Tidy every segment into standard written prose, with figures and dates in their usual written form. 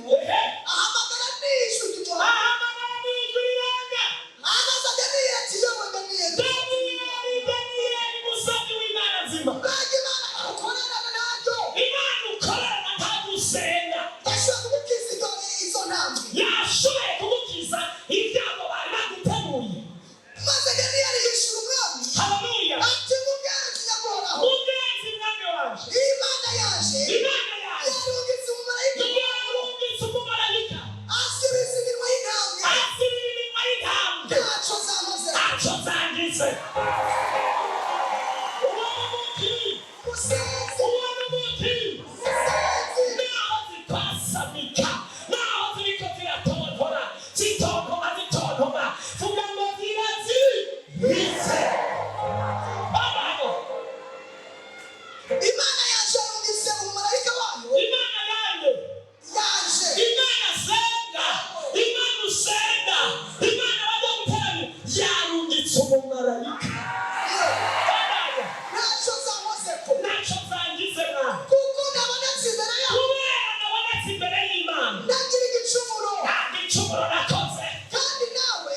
ahamagara n'ijwi ry'Imana amaze Daniyeli ati yewe Daniyeli musazi w'Imana nzima Imana ukorana naryo Imana ukorana ntagusenga yashobora kugukiza izo ntambwe yashoboye kugukiza ibyago bari baguteguye maze Daniyeli yishura umwami haleluya ati mugenzi nyaguhoraho mugenzi mwami wanje Imana yaje yarungitse umumarayika asubiza iminwa y'intambwe ntacyo zamuze Imana yaje yarungitse umumarayika wayo ntacyo zamuze kuko nabonetse imbere yawe nagira igicumuro kandi nawe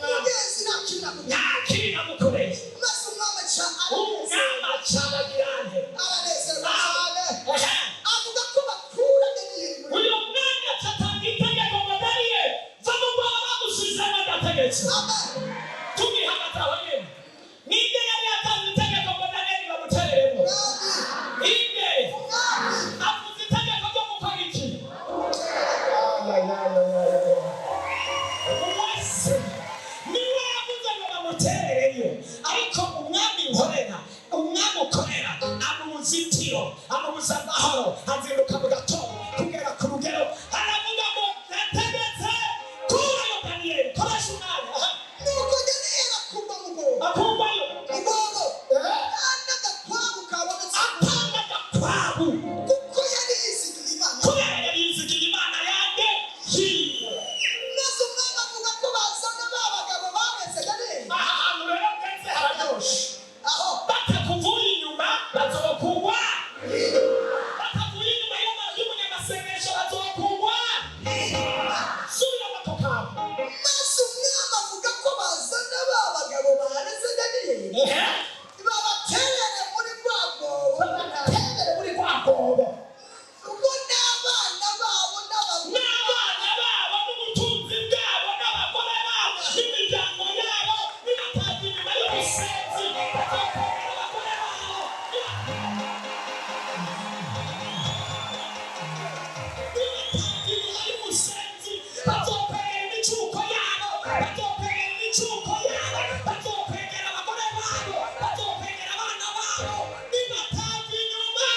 mugenzi ntakinagukora maze umwami aranezerwa cyane avuga ko bakura Daniyeli muri amubuza amahoro azinduka mu gatondo kugera ku rugero aravuga ngo nategetse kurayo Daniyeli koresha umwanya nuko Daniyeli akumva mugogo akumvayo n'agakwabu kabonetse atanga agakwabu kuko yari yizigiye Imana kubera yari yizigiye Imana yanjye maze umwami avuga ko bazana ba bagabo baretse Daniyeli aha hantu rero ndetse hararyoshe aho batakuvuye inyuma bazokugwa batavuye inyuma y'umunyamasengesho bazokugwa subira batokawe maze umwami avuga ko bazana ba bagabo baretse Daniyeli babaterere muri rwa rwobo ubwo n'abana babo n'ubutunzi bwabo n'abagore babo n'imiryango yabo nibatazi inyuma y'umusenzi bazokwegera abagore babo nibatazi inyuma y'umusenzi bazokwegera imicuko yabo bazokwegera abagore babo bazokwegera abana babo nibatazi inyuma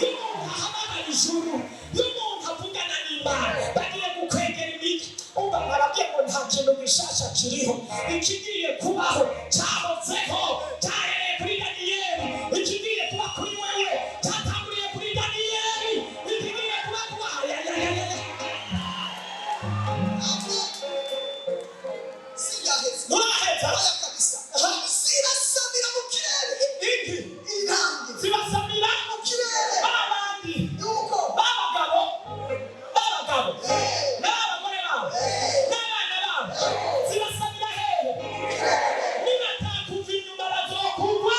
y'umuntu ahamagara ijuru y'umuntu avugana n'Imana bagiye gukwegera imigi umva barabwiye ngo nta kintu gishasha kiriho ikigiye kubaho cyahozeho cyahereye kuri Daniyeli ikigiye kuba kuri wewe cyatanguriye kuri Daniyeli ikigiye kuba uraheza zirasamira mu kirere intambwe zibasamira mu kirere babandi yuko babagabo n'abagore babo n'abana babo zibasamira hehe nibatakuva inyuma bazokugwa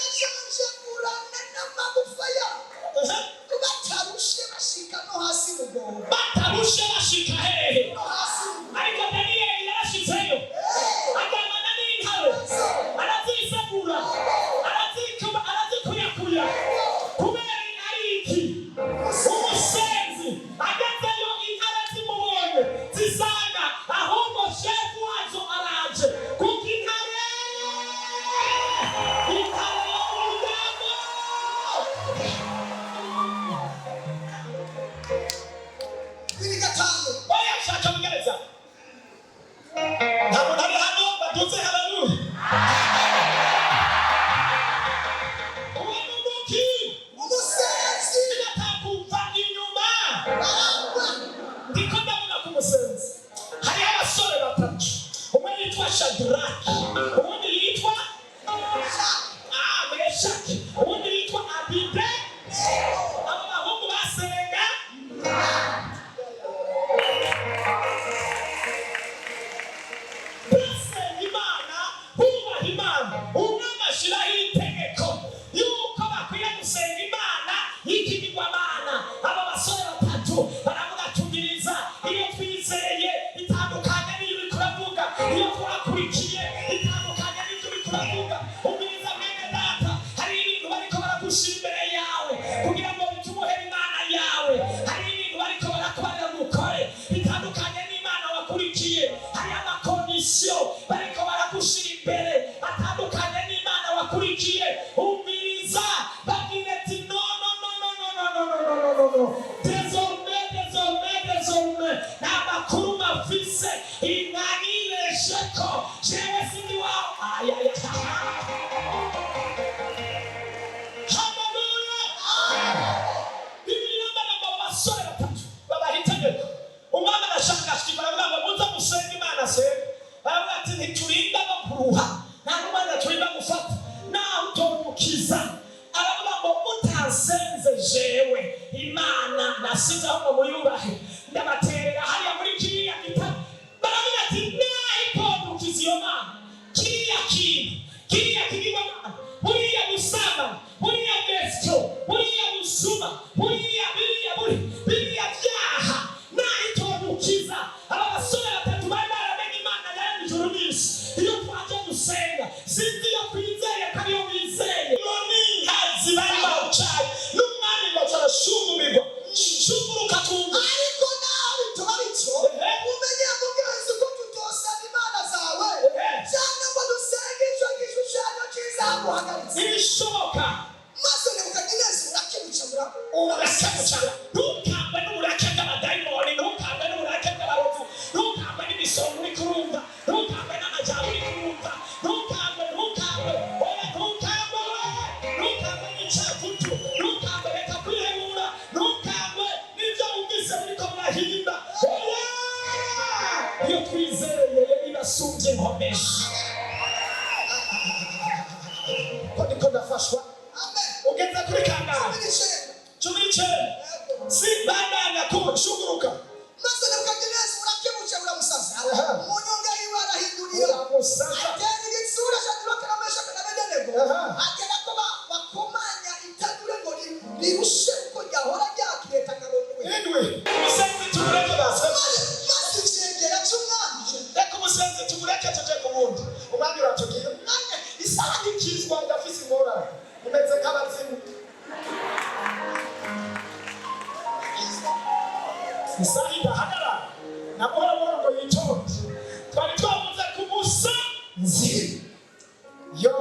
zirajanjagurana n'amagufa yabo batarushe bashika no hasi mugongo batarushe bashika hehe no hasi ariko Daniyeli yarashitseyo aryamana n'intare arazisegura arazikuyakuya kubera ari iki umusenzi agezeyo intare zimubonye zisanga ahubwo shefu wazo araje kuko intare y'umuryango biri gatanu turavuga umiriza mwene data hari ibintu bariko baragushira imbere yawe kugira ngo bitumuhere imana yawe hari ibintu bariko barakorera gukore bitandukanye n'imana wakurikiye hari amakondisiyo bariko baragushira imbere atandukanye n'imana wakurikiye umiriza bagira ati no désormais n'amakuru mafise inanileshe ko jewe sindi wao umwana arashakashika baravuga ngo muze musenge imana senga baravuga ati ntiturinda no kuruha nta n'umwana turinda gufata nawe utomukiza aravuga ngo mutasenze jewe imana nasizeho ngo muyubahe ndabaterera hariya muri kiriya gitabo baravuga ati nayitondukiza iyo mana kiriya kintu kiriya kigirwamana buriya busama buriya besito buriya busuma buriya biriya byaha nayitondukiza aba basore batatu bari baramenye imana yaremye ijuru n'isi iyo twaje gusenga sinzi iyo twizeye ko ariyo bizeye iyo ni inkazi bari bawucaye n'umwami ngo turashumumirwa shumuruka twumva ariko nawe bituma bityo umenye mugenzi ko tutosana imana zawe cyangwa ngo dusenge icyo gishushanyo kizaguhagaritse ibishoboka maze Nebukadineza urakemukira ntukangwe n'uburake bw'abadayimoni ntukangwe n'uburake bw'abarozi ntukangwe n'imisonga uri kurumva ntukangwe n'amajyambere uri kurumva ntukangwe oya ntukangwe n'icyavutu ntukangwe reka kwihebura ntukangwe n'ibyo wumvise biriko birahimba oya iyo twizeye ibasumbye inkomezi ko ndiko ndafashwa ugeze kuri kangahe 19 si bandanya kushunguruka maze Nebukadineza urakemukira uramusaza mu nyonga yiwe arahindurira atera igitsura Shadiraka na Meshaki na Abedenego agera ko bakomanya itanure ngo rirushe uko ryahora ryakireta akarondwe umusenzi tumureke basa maze icyegera cy'umwami reka umusenzi tumureke tuje ku wundi umwami uratubwira isaha ikizwa ndafise ingorane umeze nk'abazimu isaha idahagarara na buhoro buhoro ngo yitonde twari twavuze ku musenzi yo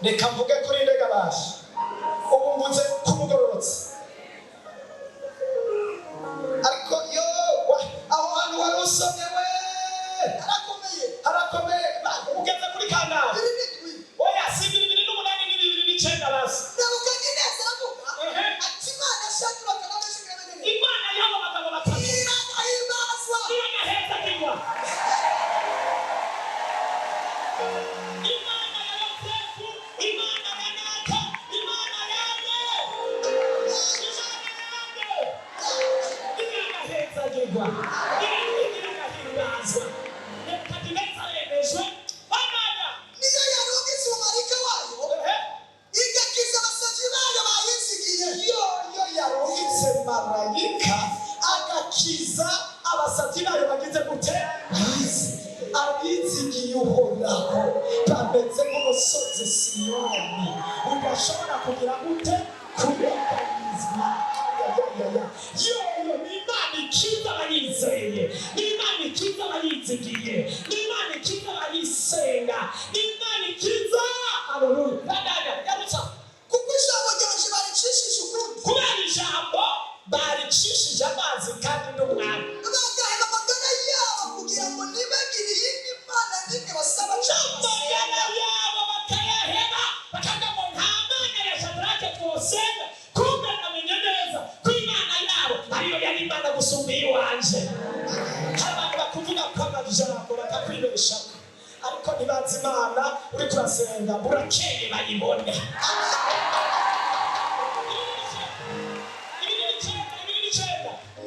reka mvuge kuri ndega baje ubu mvuze ku mugororotse ariko yo aho hantu wari usomye we harakomeye ugeze kuri kangahe oya si 2:8 2:9 basi Nebukadineza aravuga ati imana Shadiraka na Meshaki na Abedenego imana y'abo bagabo batatu irahimazwa irahezagirwa imana ya Yosefu imana ya Nata imana yanjye irahezagirwa irahimbazwa Nebukadineza yemejwe amana niyo yarungitse umumarayika wayo igakiza abasazi bayo bayizigiye yo yarungitse marayika agakiza abasazi bayo bagize gute abizigiye uhoraho bameze nk'umusozi Siyoni udashobora kugira gute kubabarizwa yo ni imana ikiza abayizeye ni imana ikiza abayizigiye ni imana ikiza abayisenga ni imana ikiza haleluya badanya yabusa kuko ijambo ryanje baricishije ukundi kubera ijambo baricishije amazi kandi n'umwami bagaheba amagana yabo kugira ngo ntibagire iyindi mana n'imwe basaba amagana yabo bakayaheba bakavuga ngo nta mana ya Shadirake twosenga kumbe namenye neza ko imana yabo ariyo yari imana gusumba iyiwanje hari abantu bakuvuga ko amajambo bakakwibeshaho ariko ntibazi imana uri kurasenga burakeye bayibone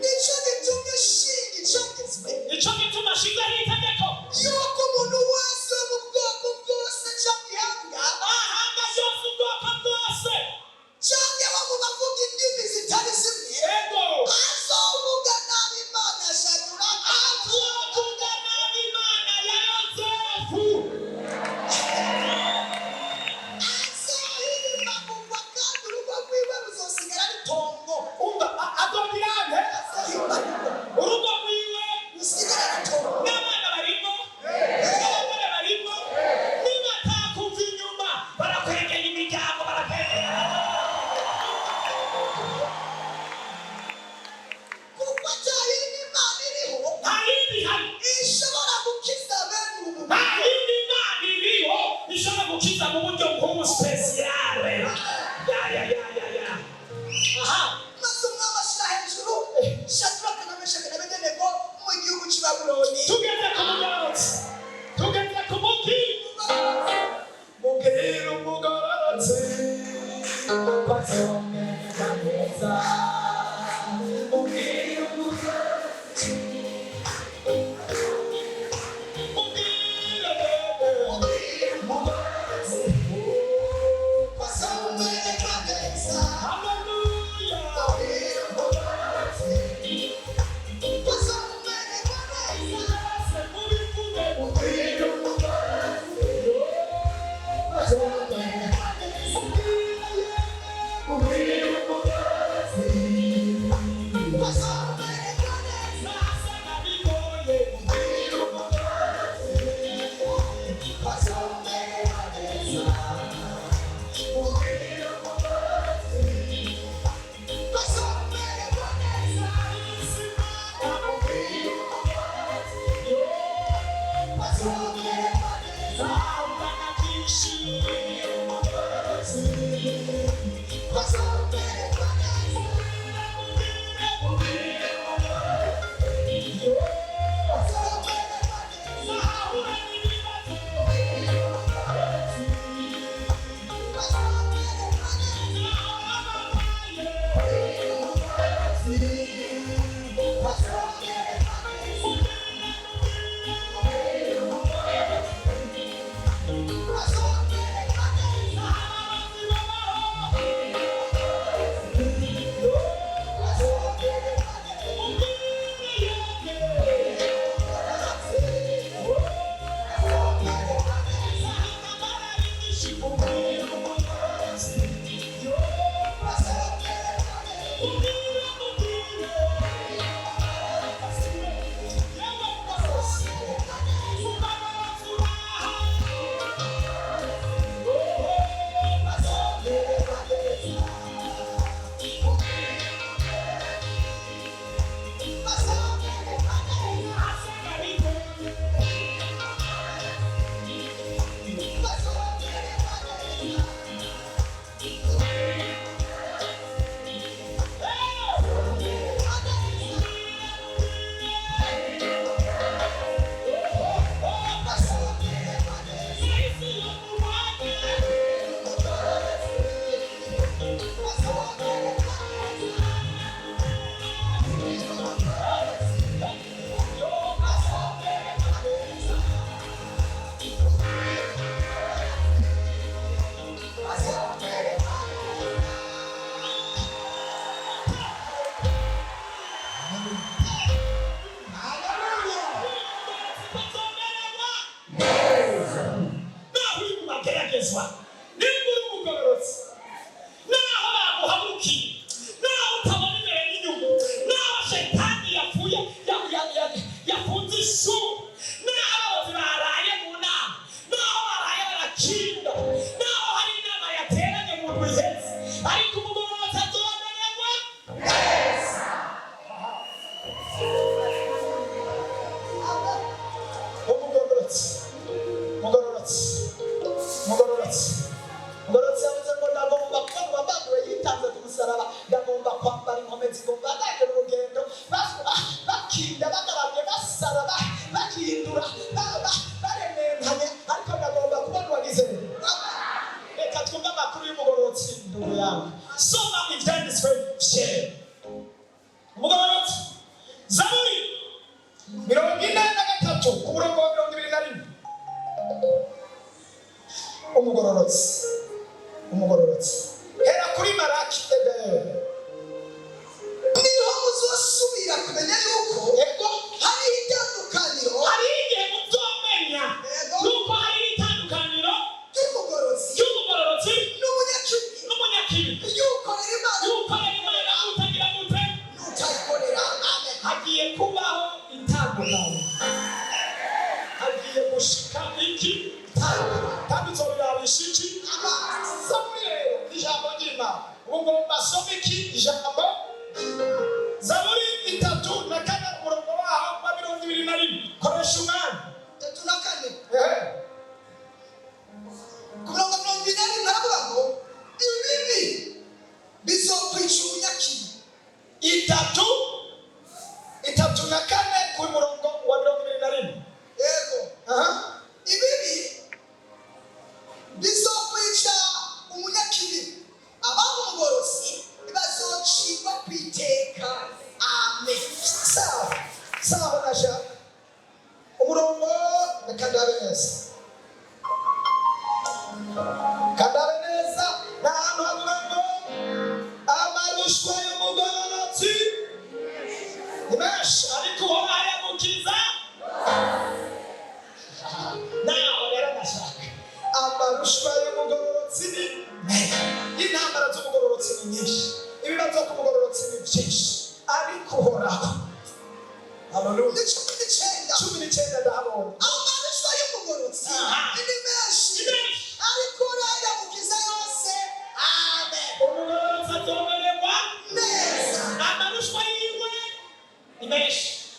nicyo gitumye shinga icyagezwe nicyo gituma ashinga n'itegeko yuko umuntu wese wo mu bwoko bwose cyangwa ihanga ahanga byose ubwoko bwose cyangwa abo mu bavuga indimi zitari zimwe yego azovuga nabi imana ya Shadiraka azovuga nabi imana ya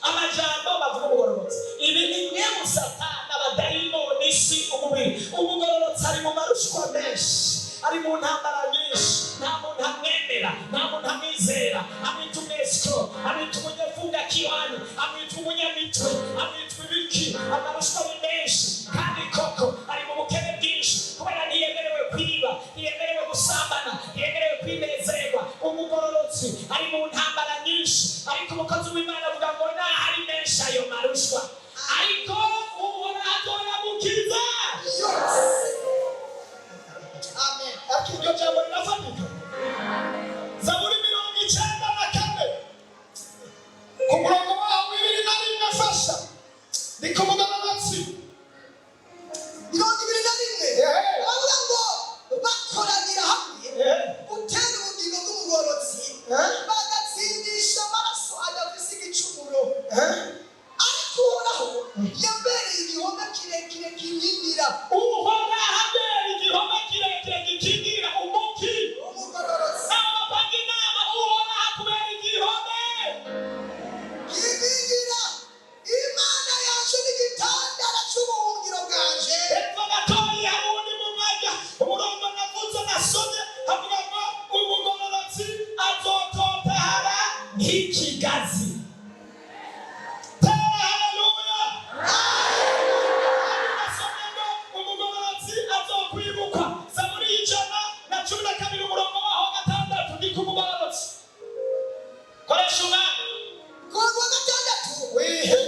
amajambo bavuga umugororotsi ibi ni mwe musata n'abadayimoni ari mu ntambara nyinshi, nta muntu amwemera, nta muntu amwizera, amwita umwesikoro, amwita umunyafunga kiwani, amwita umunyamitwe, amwita ibiki, amarushwa ni menshi, kandi koko ari mu bukene bwinshi kubera ntiyemerewe kwiba, ntiyemerewe gusambana, ntiyemerewe kwinezerwa. Umugororotsi ari mu ntambara nyinshi, ariko umukozi w'Imana avuga ngo nahari menshi ayo marushwa, ariko uhoraho azoyamukiza. Amen. Ariko iryo jambo rirafatika. Zaburi 94 ku murongo waho 21 fasha ni ku mugororotsi 21 bavuga ngo bakoranira hamwe gutera ubugingo bw'umugororotsi bagatsindisha amaraso adafise igicumuro, ariko uhoraho yabereye igihome kirekire kinkingira. Uhoraho abereye igihome kirekire gikingira umugororotsi. Abapanga inama uhoraho akubera igihome kinkingira. Imana yacu n'igitandara c'ubuhungiro bwanje. hepfo gatoya hari uwundi mu mwanya umurongo navuze nasomye avuga ngo umugororotsi azototahara nk'ikigazi. Haleluya. Nasomye ngo umugororotsi azokwibukwa. Zaburi 112 umurongo waho 6 ndi ku mugororotsi. Koresha umwanya. Kuwa gatandatu Wihe.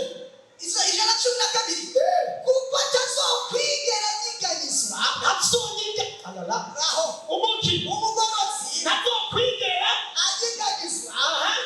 112 kuko atazokwigera nyiganyizwa. Azonyige. Alala. Aho Umuki. umugororotsi Nazokwigera. anyiganyizwa.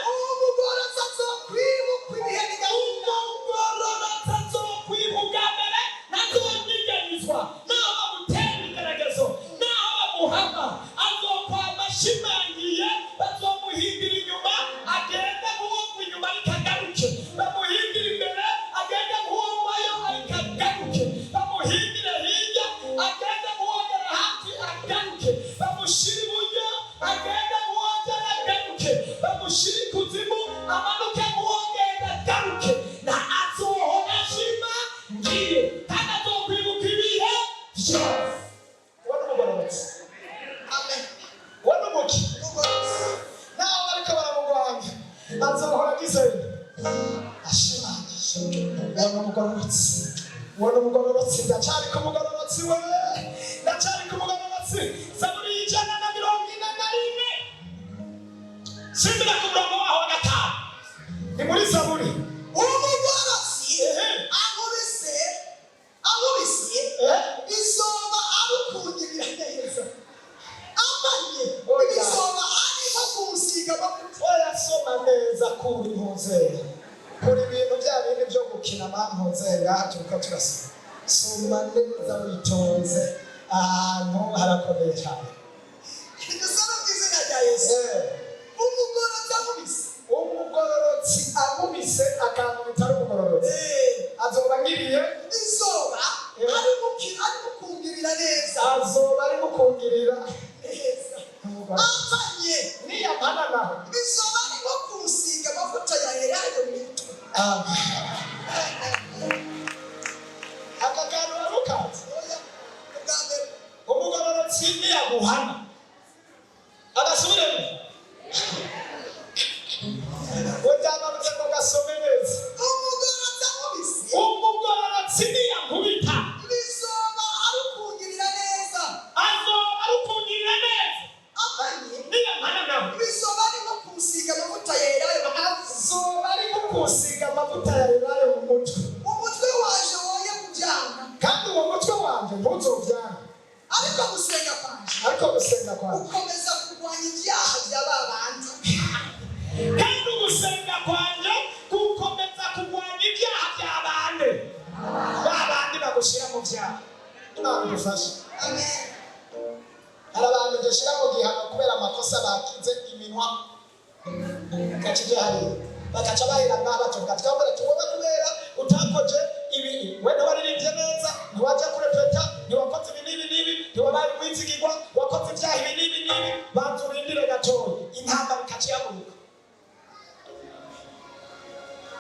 Umugororotsi azokwibukwa ibihe bigahita. Umugororotsi azokwibuka mbere nazonyiganyizwa. Naho bamutera ibigeragezo, naho bamuhama, azokwama ashimangiye, bazomuhindira inyuma agende nk'uwo inyuma ariko agaruke, bamuhindira imbere agende nk'uwo wayo ariko agaruke, bamuhindire hirya agende nk'uwogera hafi agaruke, bamushire iburyo agende nk'uwogera agaruke, bamushire ikuzimu amanuke nk'uwogera agaruke. Na azohora ashimangiye kandi azokwibuka ibihe byose. Wari umugororotsi. Amen. Wari umuki. Umugororotsi Naho bariko baramugwanya azohora agize ashimangiye. Wari umugororotsi. Wari umugororotsi. Ndacyari ku mugororotsi we. Ndacyari ku mugororotsi. Zaburi 141. Simbira ku murongo waho wa 5. Ni muri Zaburi. umugororotsi ankubise bizoba arukungirira neza. Amanye bizoba arimo kumusiga amavuta. Oyasoma neza kuri mpuzera. Kuri ibintu bya bindi byo gukina mpuzera aha turiko turasoma. Soma neza witonze ahantu harakomeye cyane. Dusaba mu izina rya Yesu. Umugororotsi ankubise. Umugororotsi amubise akantu bitari umugororotsi azoba ngiriye, Bizoba arimo kungirira neza. azoba ari gukungirira Neza. umugororotsi. Amanye Niyamana naho bizoba arimo kumusiga amavuta ya elayo mu mutwe. aka kantu warukazi. Oya, ubwa mbere Umugororotsi niyaguhana agasubiremo utamanutse ngo gasome neza. umugororotsi ankubise. Umugororotsi niyankubita Bizoba arukungirira neza. azoba arukungirira neza. Amanye Niyamana naho bizoba arimo kumusiga amavuta ya elayo. azoba ari gukusiga amavuta ya elayo mu mutwe, Umutwe waje woye kubyanga, kandi uwo mutwe wanjye ntuzovyanga, ariko gusenga kwanje ariko gusenga kwanjye ukomeza kurwanya ibyaha bya ba bandi. kandi ugusenga kwanjye gukomeza kurwanya ibyaha bya bande ba bandi bagushyira mu byaha. Imana idufashe. Amen. Hari abantu dushyira mu gihano kubera amakosa bakize iminwa gakije hariya bakaca bahera ngaha batuvuga tukabura tubona kubera